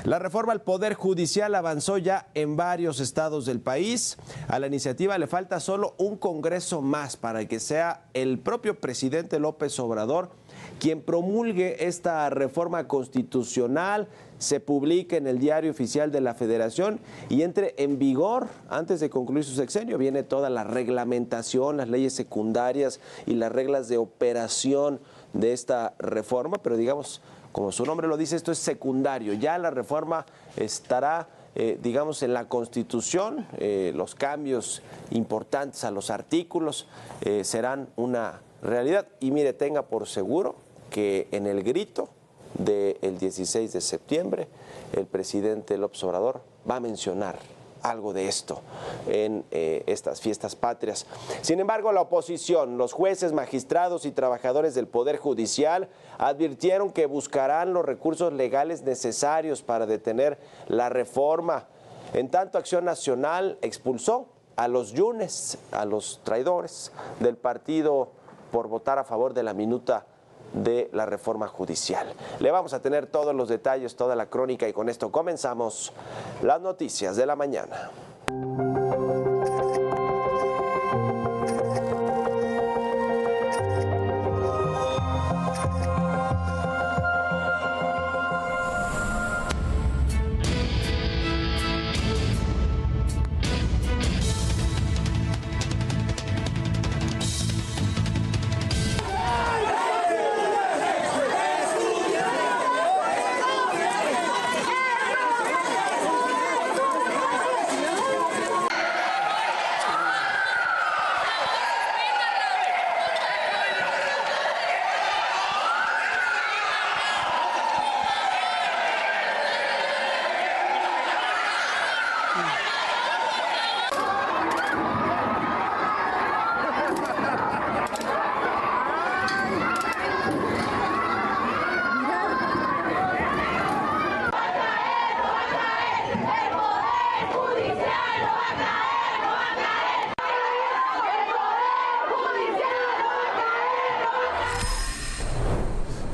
La reforma al Poder Judicial avanzó ya en varios estados del país. A la iniciativa le falta solo un Congreso más para que sea el propio presidente López Obrador quien promulgue esta reforma constitucional, se publique en el Diario Oficial de la Federación y entre en vigor antes de concluir su sexenio. Viene toda la reglamentación, las leyes secundarias y las reglas de operación de esta reforma, pero digamos, como su nombre lo dice, esto es secundario. Ya la reforma estará, digamos, en la Constitución. Los cambios importantes a los artículos serán una realidad. Y mire, tenga por seguro que en el grito del 16 de septiembre, el presidente López Obrador va a mencionar algo de esto en estas fiestas patrias. Sin embargo, la oposición, los jueces, magistrados y trabajadores del Poder Judicial advirtieron que buscarán los recursos legales necesarios para detener la reforma. En tanto, Acción Nacional expulsó a los yunes, a los traidores del partido por votar a favor de la minuta de la reforma judicial. Le vamos a tener todos los detalles, toda la crónica, y con esto comenzamos las noticias de la mañana.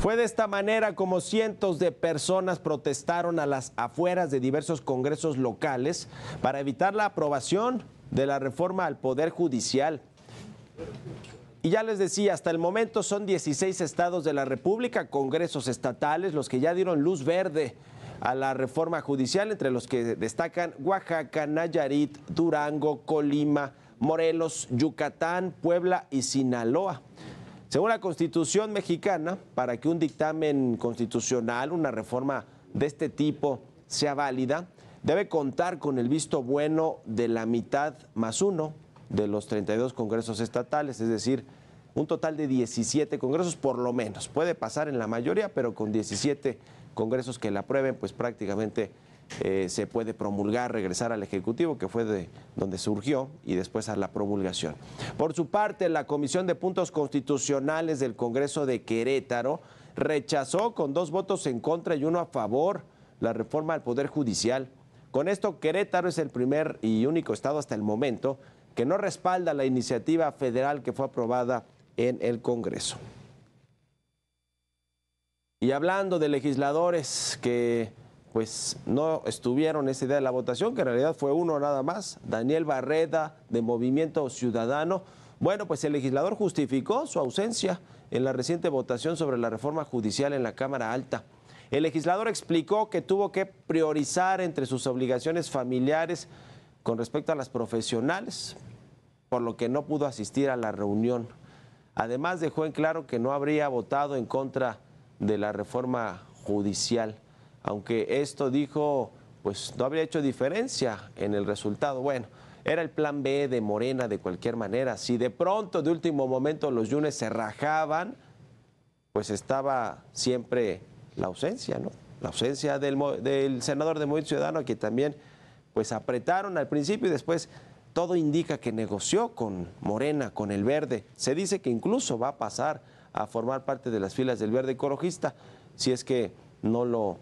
Fue de esta manera como cientos de personas protestaron a las afueras de diversos congresos locales para evitar la aprobación de la reforma al Poder Judicial. Y ya les decía, hasta el momento son 16 estados de la República, congresos estatales, los que ya dieron luz verde a la reforma judicial, entre los que destacan Oaxaca, Nayarit, Durango, Colima, Morelos, Yucatán, Puebla y Sinaloa. Según la Constitución mexicana, para que un dictamen constitucional, una reforma de este tipo, sea válida, debe contar con el visto bueno de la mitad más uno de los 32 congresos estatales, es decir, un total de 17 congresos por lo menos. Puede pasar en la mayoría, pero con 17 congresos que la aprueben, pues prácticamente se puede promulgar, regresar al Ejecutivo, que fue de donde surgió, y después a la promulgación. Por su parte, la Comisión de Puntos Constitucionales del Congreso de Querétaro rechazó con 2 votos en contra y 1 a favor la reforma al Poder Judicial. Con esto, Querétaro es el primer y único estado hasta el momento que no respalda la iniciativa federal que fue aprobada en el Congreso. Y hablando de legisladores que pues no estuvieron ese día de la votación, que en realidad fue uno nada más, Daniel Barreda, de Movimiento Ciudadano. Bueno, pues el legislador justificó su ausencia en la reciente votación sobre la reforma judicial en la Cámara Alta. El legislador explicó que tuvo que priorizar entre sus obligaciones familiares con respecto a las profesionales, por lo que no pudo asistir a la reunión. Además, dejó en claro que no habría votado en contra de la reforma judicial, aunque esto, dijo, pues no habría hecho diferencia en el resultado. Bueno, era el plan B de Morena de cualquier manera. Si de pronto, de último momento, los yunes se rajaban, pues estaba siempre la ausencia, ¿no? La ausencia del senador de Movimiento Ciudadano, que también pues apretaron al principio y después todo indica que negoció con Morena, con el Verde. Se dice que incluso va a pasar a formar parte de las filas del Verde Ecologista, si es que no lo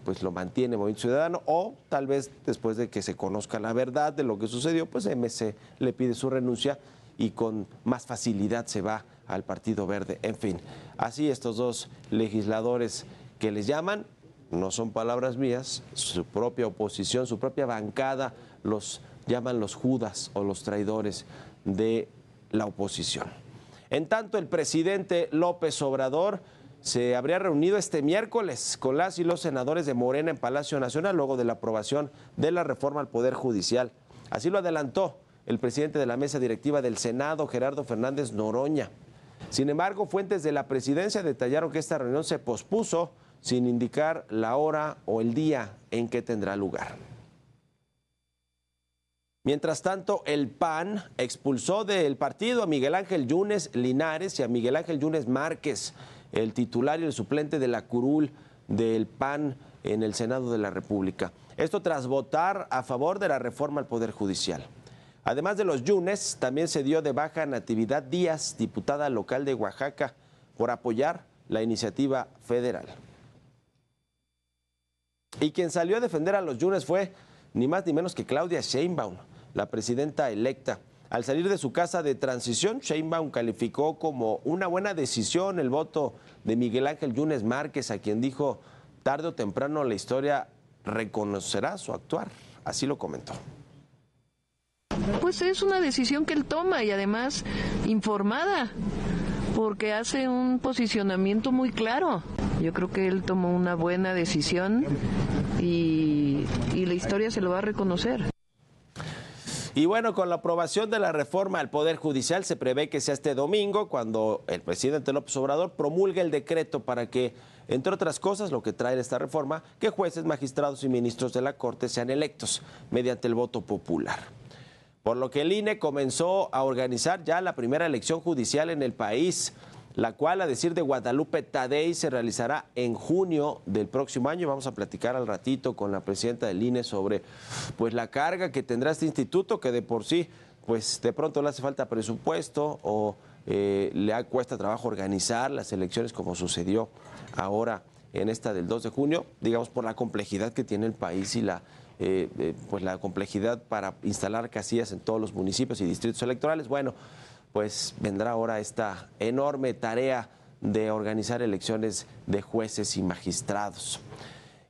pues lo mantiene Movimiento Ciudadano, o tal vez después de que se conozca la verdad de lo que sucedió, pues MC le pide su renuncia y con más facilidad se va al Partido Verde. En fin, así estos dos legisladores que les llaman no son palabras mías, su propia oposición, su propia bancada los llaman los Judas o los traidores de la oposición. En tanto, el presidente López Obrador se habría reunido este miércoles con las y los senadores de Morena en Palacio Nacional luego de la aprobación de la reforma al Poder Judicial. Así lo adelantó el presidente de la mesa directiva del Senado, Gerardo Fernández Noroña. Sin embargo, fuentes de la presidencia detallaron que esta reunión se pospuso sin indicar la hora o el día en que tendrá lugar. Mientras tanto, el PAN expulsó del partido a Miguel Ángel Yunes Linares y a Miguel Ángel Yunes Márquez, el titular y el suplente de la curul del PAN en el Senado de la República. Esto tras votar a favor de la reforma al Poder Judicial. Además de los Yunes, también se dio de baja Natividad Díaz, diputada local de Oaxaca, por apoyar la iniciativa federal. Y quien salió a defender a los Yunes fue ni más ni menos que Claudia Sheinbaum, la presidenta electa. Al salir de su casa de transición, Sheinbaum calificó como una buena decisión el voto de Miguel Ángel Yunes Márquez, a quien dijo tarde o temprano la historia reconocerá su actuar. Así lo comentó. Pues es una decisión que él toma y además informada, porque hace un posicionamiento muy claro. Yo creo que él tomó una buena decisión y la historia se lo va a reconocer. Y bueno, con la aprobación de la reforma al Poder Judicial se prevé que sea este domingo cuando el presidente López Obrador promulgue el decreto para que, entre otras cosas, lo que trae esta reforma, que jueces, magistrados y ministros de la Corte sean electos mediante el voto popular. Por lo que el INE comenzó a organizar ya la primera elección judicial en el país, la cual, a decir de Guadalupe Tadei, se realizará en junio del próximo año. Vamos a platicar al ratito con la presidenta del INE sobre pues la carga que tendrá este instituto, que de por sí pues de pronto le hace falta presupuesto o le cuesta trabajo organizar las elecciones, como sucedió ahora en esta del 2 de junio, digamos por la complejidad que tiene el país y pues la complejidad para instalar casillas en todos los municipios y distritos electorales. Bueno, pues vendrá ahora esta enorme tarea de organizar elecciones de jueces y magistrados.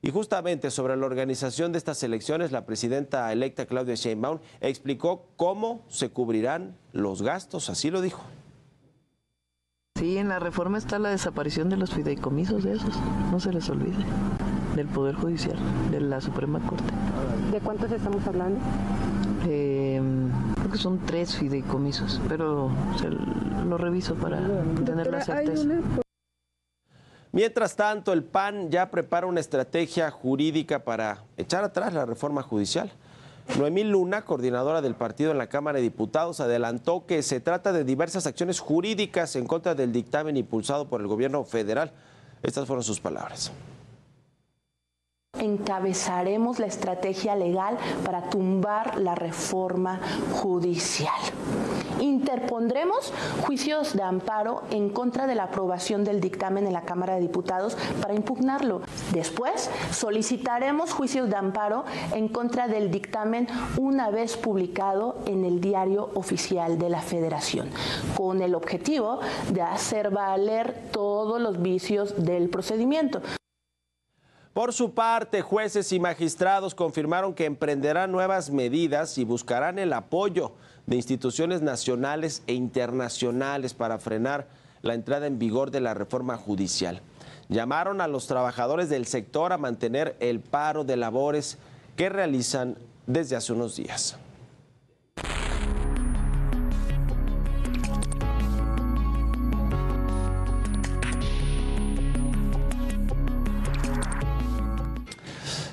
Y justamente sobre la organización de estas elecciones, la presidenta electa Claudia Sheinbaum explicó cómo se cubrirán los gastos, así lo dijo. Sí, en la reforma está la desaparición de los fideicomisos de esos, no se les olvide, del Poder Judicial, de la Suprema Corte. ¿De cuántos estamos hablando? Creo que son 3 fideicomisos, pero lo reviso para tener la certeza. Mientras tanto, el PAN ya prepara una estrategia jurídica para echar atrás la reforma judicial. Noemí Luna, coordinadora del partido en la Cámara de Diputados, adelantó que se trata de diversas acciones jurídicas en contra del dictamen impulsado por el gobierno federal. Estas fueron sus palabras. Encabezaremos la estrategia legal para tumbar la reforma judicial. Interpondremos juicios de amparo en contra de la aprobación del dictamen en la Cámara de Diputados para impugnarlo. Después, solicitaremos juicios de amparo en contra del dictamen una vez publicado en el Diario Oficial de la Federación, con el objetivo de hacer valer todos los vicios del procedimiento. Por su parte, jueces y magistrados confirmaron que emprenderán nuevas medidas y buscarán el apoyo de instituciones nacionales e internacionales para frenar la entrada en vigor de la reforma judicial. Llamaron a los trabajadores del sector a mantener el paro de labores que realizan desde hace unos días.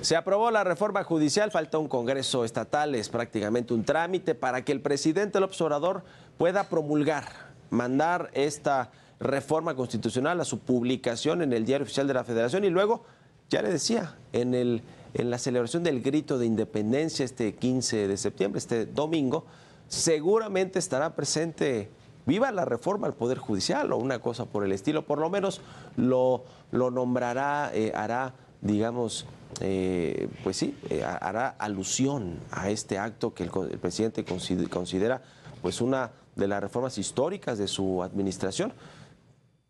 Se aprobó la reforma judicial, falta un congreso estatal, es prácticamente un trámite para que el presidente López Obrador pueda promulgar, mandar esta reforma constitucional a su publicación en el Diario Oficial de la Federación y luego, ya le decía, en la celebración del grito de independencia este 15 de septiembre, este domingo, seguramente estará presente viva la reforma al Poder Judicial o una cosa por el estilo, por lo menos lo nombrará, hará, digamos, pues sí, hará alusión a este acto que el presidente considera pues una de las reformas históricas de su administración.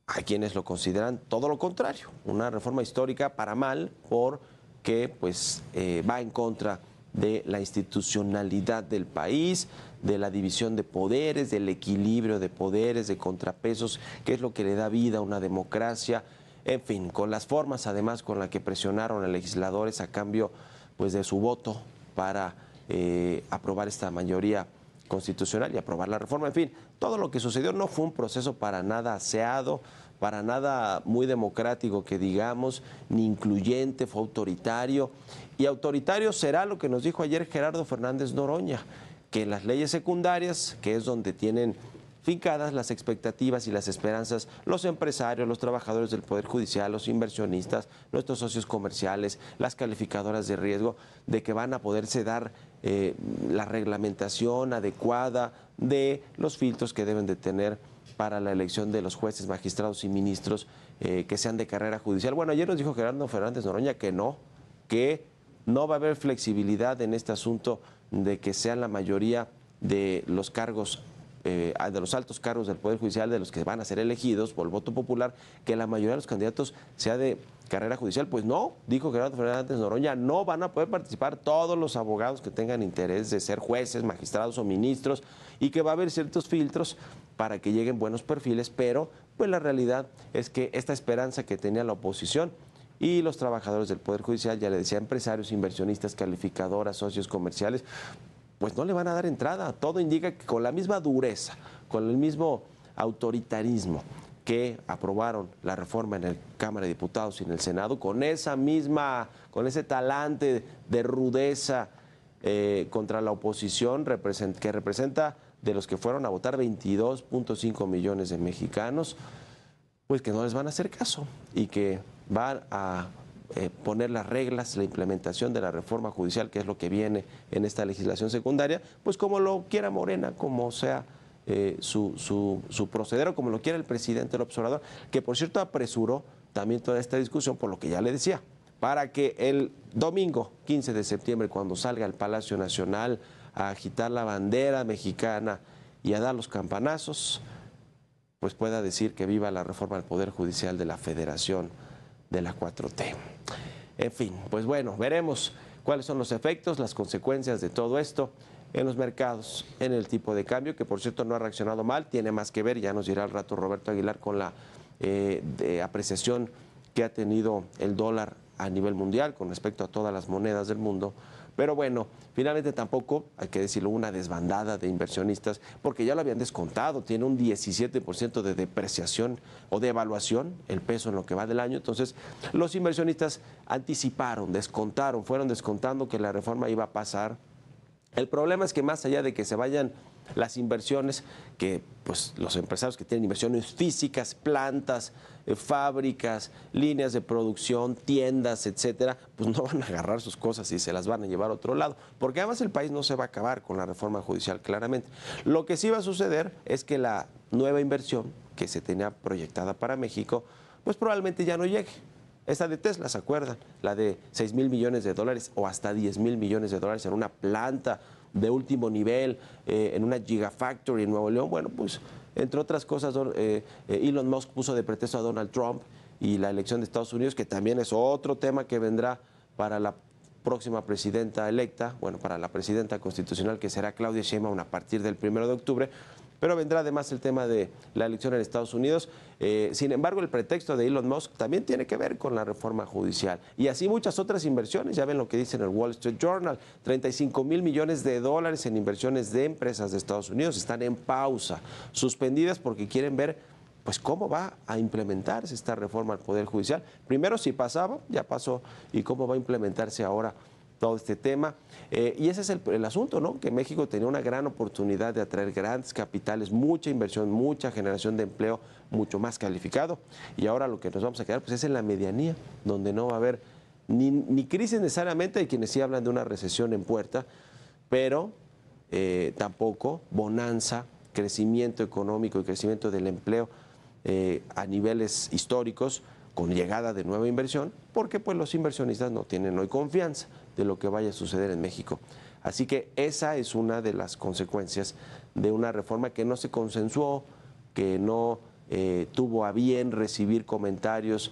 Hay quienes lo consideran todo lo contrario, una reforma histórica para mal, porque pues va en contra de la institucionalidad del país, de la división de poderes, del equilibrio de poderes, de contrapesos, que es lo que le da vida a una democracia. En fin, con las formas además con las que presionaron a legisladores a cambio pues de su voto para aprobar esta mayoría constitucional y aprobar la reforma. En fin, todo lo que sucedió no fue un proceso para nada aseado, para nada muy democrático que digamos, ni incluyente, fue autoritario. Y autoritario será lo que nos dijo ayer Gerardo Fernández Noroña, que en las leyes secundarias, que es donde tienen fincadas las expectativas y las esperanzas los empresarios, los trabajadores del Poder Judicial, los inversionistas, nuestros socios comerciales, las calificadoras de riesgo, de que van a poderse dar la reglamentación adecuada de los filtros que deben de tener para la elección de los jueces, magistrados y ministros que sean de carrera judicial. Bueno, ayer nos dijo Gerardo Fernández Noroña que no va a haber flexibilidad en este asunto de que sean la mayoría de los cargos de los altos cargos del Poder Judicial, de los que van a ser elegidos por el voto popular, que la mayoría de los candidatos sea de carrera judicial. Pues no, dijo Gerardo Fernández Noroña, no van a poder participar todos los abogados que tengan interés de ser jueces, magistrados o ministros, y que va a haber ciertos filtros para que lleguen buenos perfiles, pero pues la realidad es que esta esperanza que tenía la oposición y los trabajadores del Poder Judicial, ya le decía, empresarios, inversionistas, calificadoras, socios comerciales, pues no le van a dar entrada. Todo indica que con la misma dureza, con el mismo autoritarismo que aprobaron la reforma en la Cámara de Diputados y en el Senado, con ese talante de rudeza contra la oposición que representa de los que fueron a votar 22.5 millones de mexicanos, pues que no les van a hacer caso y que van a poner las reglas, la implementación de la reforma judicial, que es lo que viene en esta legislación secundaria, pues como lo quiera Morena, como sea su proceder o como lo quiera el presidente López Obrador, que por cierto apresuró también toda esta discusión por lo que ya le decía, para que el domingo 15 de septiembre, cuando salga al Palacio Nacional a agitar la bandera mexicana y a dar los campanazos, pues pueda decir que viva la reforma del Poder Judicial de la Federación de la 4T. En fin, pues bueno, veremos cuáles son los efectos, las consecuencias de todo esto en los mercados, en el tipo de cambio, que por cierto no ha reaccionado mal, tiene más que ver, ya nos dirá al rato Roberto Aguilar, con la apreciación que ha tenido el dólar a nivel mundial con respecto a todas las monedas del mundo. Pero bueno, finalmente tampoco, hay que decirlo, una desbandada de inversionistas, porque ya lo habían descontado, tiene un 17% de depreciación o de evaluación el peso en lo que va del año. Entonces, los inversionistas anticiparon, descontaron, fueron descontando que la reforma iba a pasar. El problema es que más allá de que se vayan las inversiones, que pues los empresarios que tienen inversiones físicas, plantas, fábricas, líneas de producción, tiendas, etcétera, pues no van a agarrar sus cosas y se las van a llevar a otro lado, porque además el país no se va a acabar con la reforma judicial, claramente. Lo que sí va a suceder es que la nueva inversión que se tenía proyectada para México, pues probablemente ya no llegue. Esta de Tesla, ¿se acuerdan? La de 6,000 millones de dólares o hasta 10,000 millones de dólares en una planta de último nivel, en una Gigafactory en Nuevo León. Bueno, pues entre otras cosas, Elon Musk puso de pretexto a Donald Trump y la elección de Estados Unidos, que también es otro tema que vendrá para la próxima presidenta electa, bueno, para la presidenta constitucional, que será Claudia Sheinbaum a partir del 1 de octubre, pero vendrá además el tema de la elección en Estados Unidos. Sin embargo, el pretexto de Elon Musk también tiene que ver con la reforma judicial. Y así muchas otras inversiones, ya ven lo que dice en el Wall Street Journal, 35,000 millones de dólares en inversiones de empresas de Estados Unidos están en pausa, suspendidas porque quieren ver pues cómo va a implementarse esta reforma al Poder Judicial. Primero, si pasaba, ya pasó, y cómo va a implementarse ahora todo este tema. Y ese es el asunto, ¿no? Que México tenía una gran oportunidad de atraer grandes capitales, mucha inversión, mucha generación de empleo, mucho más calificado. Y ahora lo que nos vamos a quedar pues es en la medianía, donde no va a haber ni crisis necesariamente, hay quienes sí hablan de una recesión en puerta, pero tampoco bonanza, crecimiento económico y crecimiento del empleo a niveles históricos, con llegada de nueva inversión, porque pues los inversionistas no tienen hoy confianza de lo que vaya a suceder en México. Así que esa es una de las consecuencias de una reforma que no se consensuó, que no tuvo a bien recibir comentarios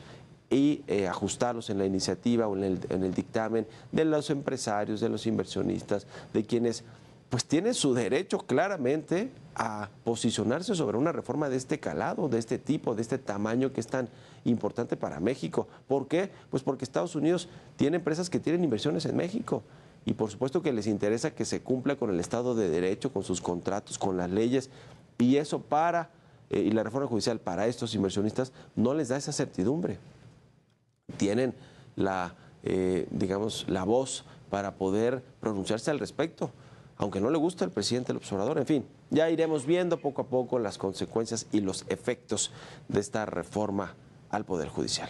y ajustarlos en la iniciativa o en el dictamen de los empresarios, de los inversionistas, de quienes pues tienen su derecho claramente a posicionarse sobre una reforma de este calado, de este tipo, de este tamaño que es tan importante para México. ¿Por qué? Pues porque Estados Unidos tiene empresas que tienen inversiones en México y por supuesto que les interesa que se cumpla con el Estado de Derecho, con sus contratos, con las leyes, y eso y la reforma judicial para estos inversionistas no les da esa certidumbre. Tienen la voz para poder pronunciarse al respecto, aunque no le gusta al presidente del observador. En fin, ya iremos viendo poco a poco las consecuencias y los efectos de esta reforma al Poder Judicial.